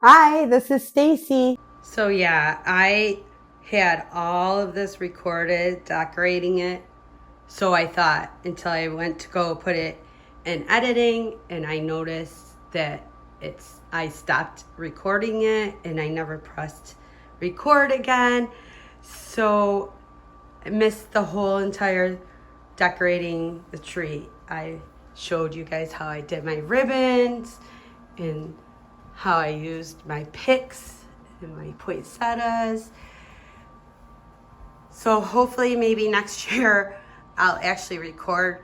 Hi, this is Stacy. So yeah, I had all of this recorded, decorating it. So I thought until I went to go put it in editing and I noticed that I stopped recording it and I never pressed record again. So I missed the whole entire decorating the tree. I showed you guys how I did my ribbons and how I used my picks and my poinsettias. So hopefully maybe next year I'll actually record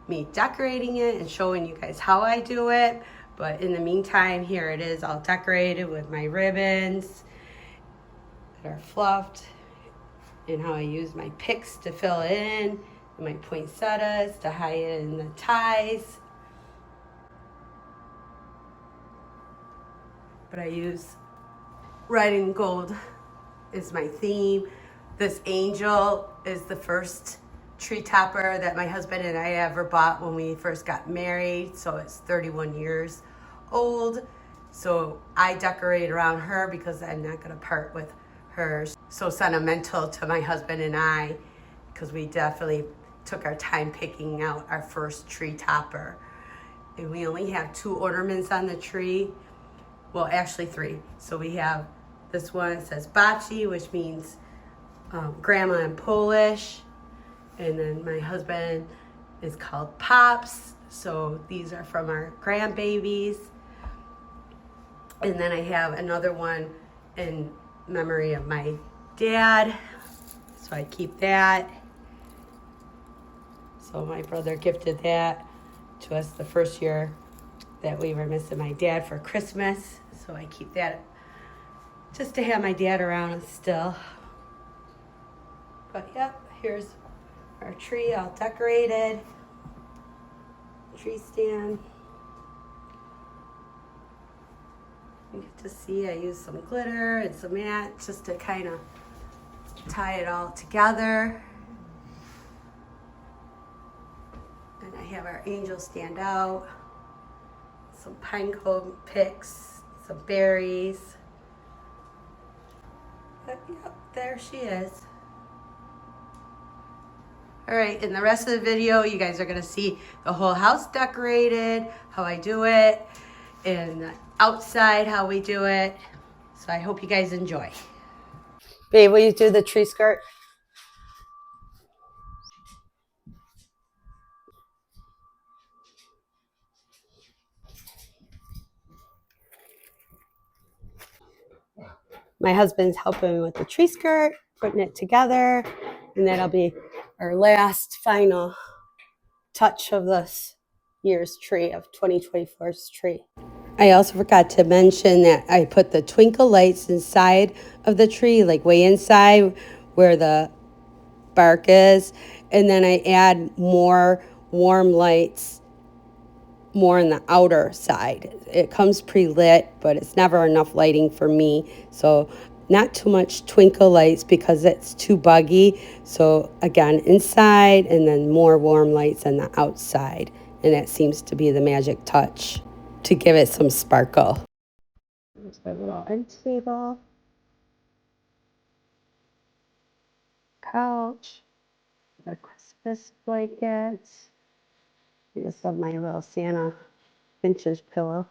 me decorating it and showing you guys how I do it. But in the meantime, here it is all decorated with my ribbons that are fluffed and how I use my picks to fill it in and my poinsettias to hide it in the ties. But I use red and gold is my theme. This angel is the first tree topper that my husband and I ever bought when we first got married. So it's 31 years old. So I decorate around her because I'm not going to part with her. So sentimental to my husband and I because we definitely took our time picking out our first tree topper. And we only have 2 ornaments on the tree. Well, actually 3. So we have this one, it says Baci, which means grandma in Polish. And then my husband is called Pops. So these are from our grandbabies. And then I have another one in memory of my dad. So I keep that. So my brother gifted that to us the first year that we were missing my dad for Christmas. So I keep that just to have my dad around still. But yep, here's our tree all decorated. Tree stand. You get to see I use some glitter and some mat just to kind of tie it all together. And I have our angel stand out. Some pine cone picks, some berries. But yep, there she is. All right, in the rest of the video, you guys are gonna see the whole house decorated, how I do it, and outside how we do it. So I hope you guys enjoy. Babe, will you do the tree skirt? My husband's helping me with the tree skirt, putting it together, and that'll be our last final touch of this year's tree, of 2024's tree. I also forgot to mention that I put the twinkle lights inside of the tree, like way inside where the bark is, and then I add more warm lights more on the outer side. It comes pre-lit, but it's never enough lighting for me, so not too much twinkle lights because it's too buggy. So again, inside, and then more warm lights on the outside, and that seems to be the magic touch to give it some sparkle. There's my little end table, couch, the Christmas blankets. I just love my little Santa vintage pillow.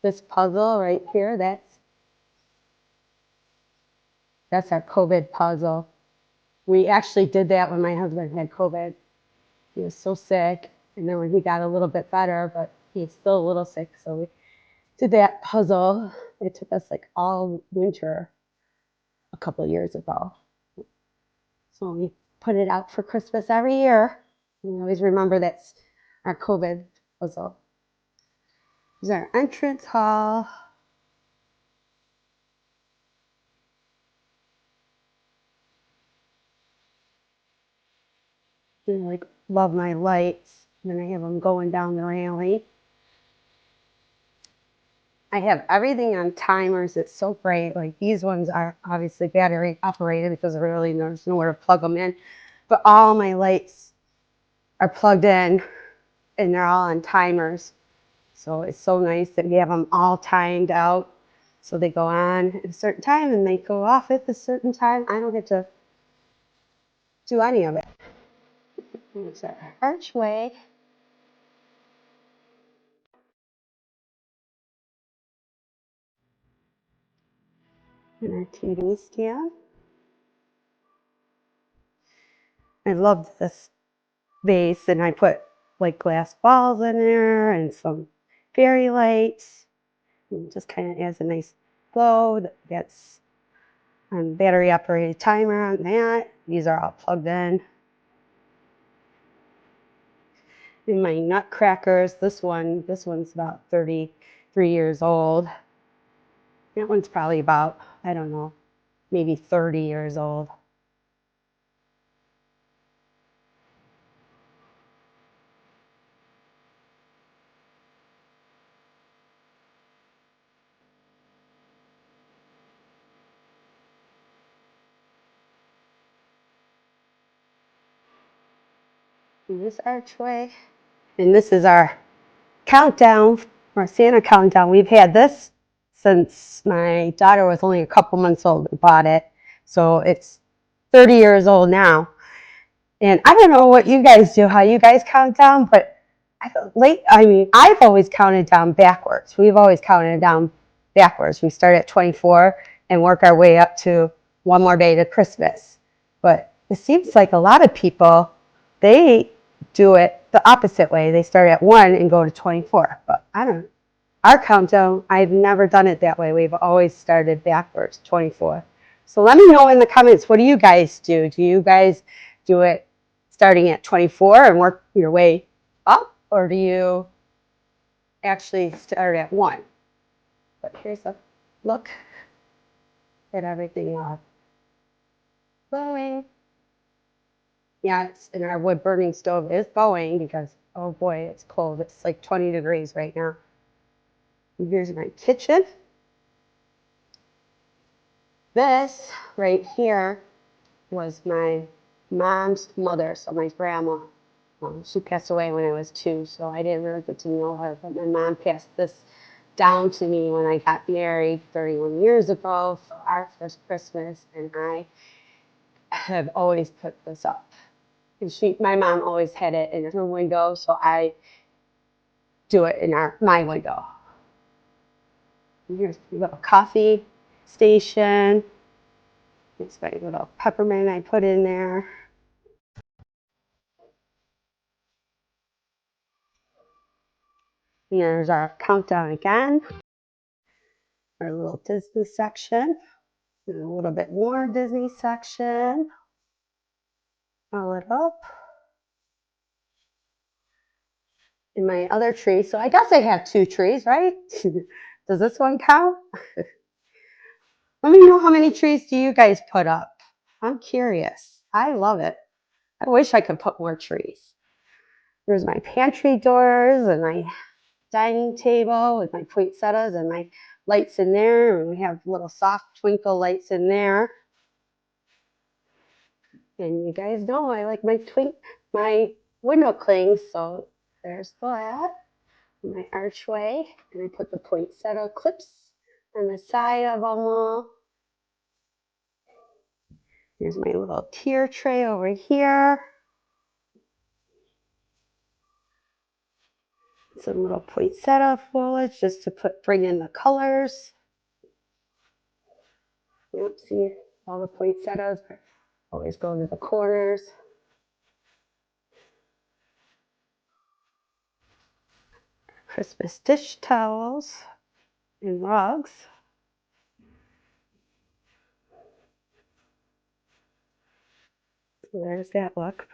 This puzzle right here, that's our COVID puzzle. We actually did that when my husband had COVID. He was so sick, and then when he got a little bit better, but he's still a little sick, so we did that puzzle. It took us like all winter a couple of years ago. So we put it out for Christmas every year. We always remember that's our COVID puzzle. This is our entrance hall. I like love my lights. And then I have them going down the railing. I have everything on timers. It's so great. Like these ones are obviously battery operated because really there's nowhere to plug them in. But all my lights are plugged in and they're all on timers. So it's so nice that we have them all timed out. So they go on at a certain time and they go off at a certain time. I don't have to do any of it. Here's our archway. And our TV stand. I love this vase, and I put like glass balls in there and some fairy lights. And just kind of adds a nice glow. That's battery operated timer on that. These are all plugged in. And my nutcrackers, this one's about 33 years old. That one's probably about, I don't know, maybe 30 years old. And this archway. And this is our countdown, our Santa countdown. We've had this since my daughter was only a couple months old. We bought it. So it's 30 years old now. And I don't know what you guys do, how you guys count down, but I've always counted down backwards. We've always counted down backwards. We start at 24 and work our way up to one more day to Christmas. But it seems like a lot of people, they do it the opposite way. They start at 1 and go to 24. But I don't know. Our countdown, I've never done it that way. We've always started backwards, 24. So let me know in the comments, what do you guys do? Do you guys do it starting at 24 and work your way up? Or do you actually start at 1? But here's a look at everything glowing. Yeah, and our wood burning stove is going because, oh boy, it's cold. It's like 20 degrees right now. And here's my kitchen. This right here was my mom's mother, so my grandma. She passed away when I was 2, so I didn't really get to know her. But my mom passed this down to me when I got married 31 years ago for our first Christmas, and I have always put this up. And my mom always had it in her window, so I do it in my window. And here's a little coffee station. It's my little peppermint I put in there. Here's our countdown again. Our little Disney section. And a little bit more Disney section. Roll it up. In my other tree, so I guess I have 2 trees, right? Does this one count? Let me know, how many trees do you guys put up? I'm curious. I love it. I wish I could put more trees. There's my pantry doors and my dining table with my poinsettias and my lights in there. And we have little soft twinkle lights in there. And you guys know I like my window clings, so there's that. My archway, and I put the poinsettia clips on the side of them all. Here's my little tier tray over here. Some little poinsettia foliage just to bring in the colors. Yep, see all the poinsettias always go into the corners. Christmas dish towels and rugs. So there's that look.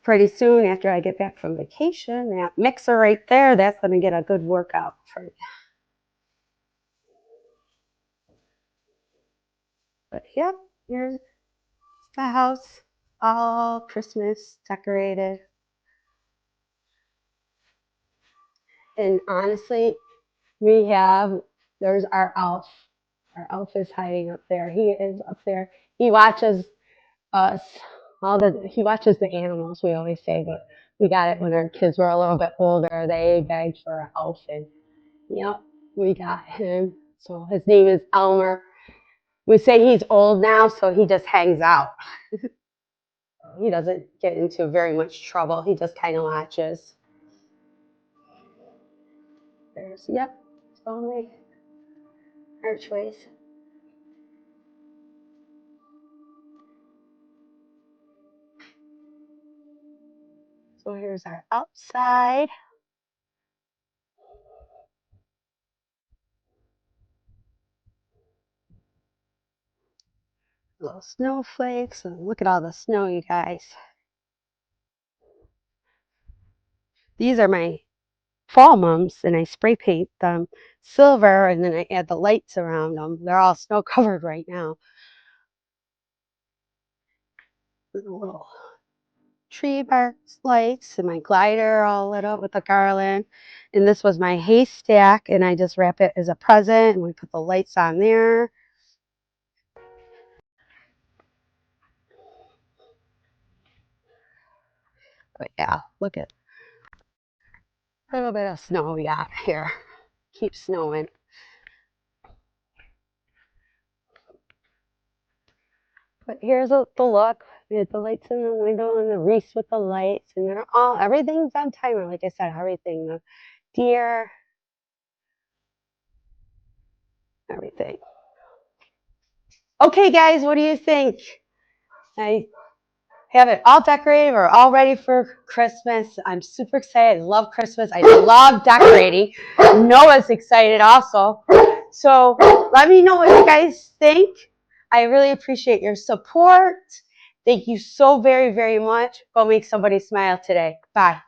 Pretty soon after I get back from vacation, that mixer right there, that's going to get a good workout for me. But yep, here's the house, all Christmas decorated. And honestly, there's our elf. Our elf is hiding up there. He is up there. He watches us. He watches the animals, we always say, but We got it when our kids were a little bit older. They begged for an elf, and yep, we got him. So his name is Elmer. We say he's old now, so he just hangs out. He doesn't get into very much trouble. He just kind of latches. There's, yep, it's only archways. So here's our outside. Little snowflakes, and look at all the snow, you guys. These are my fall mums, and I spray paint them silver, and then I add the lights around them. They're all snow covered right now. Little tree bark lights, and my glider all lit up with the garland. And this was my haystack, and I just wrap it as a present, and we put the lights on there. But yeah, look at a little bit of snow we got here. Keeps snowing. But here's the look. We had the lights in the window and the wreaths with the lights, and they're all, everything's on timer. Like I said, everything, the deer, everything. Okay, guys, what do you think? I have it all decorated. We're all ready for Christmas. I'm super excited. I love Christmas. I love decorating. Noah's excited also. So let me know what you guys think. I really appreciate your support. Thank you so very, very much. Go make somebody smile today. Bye.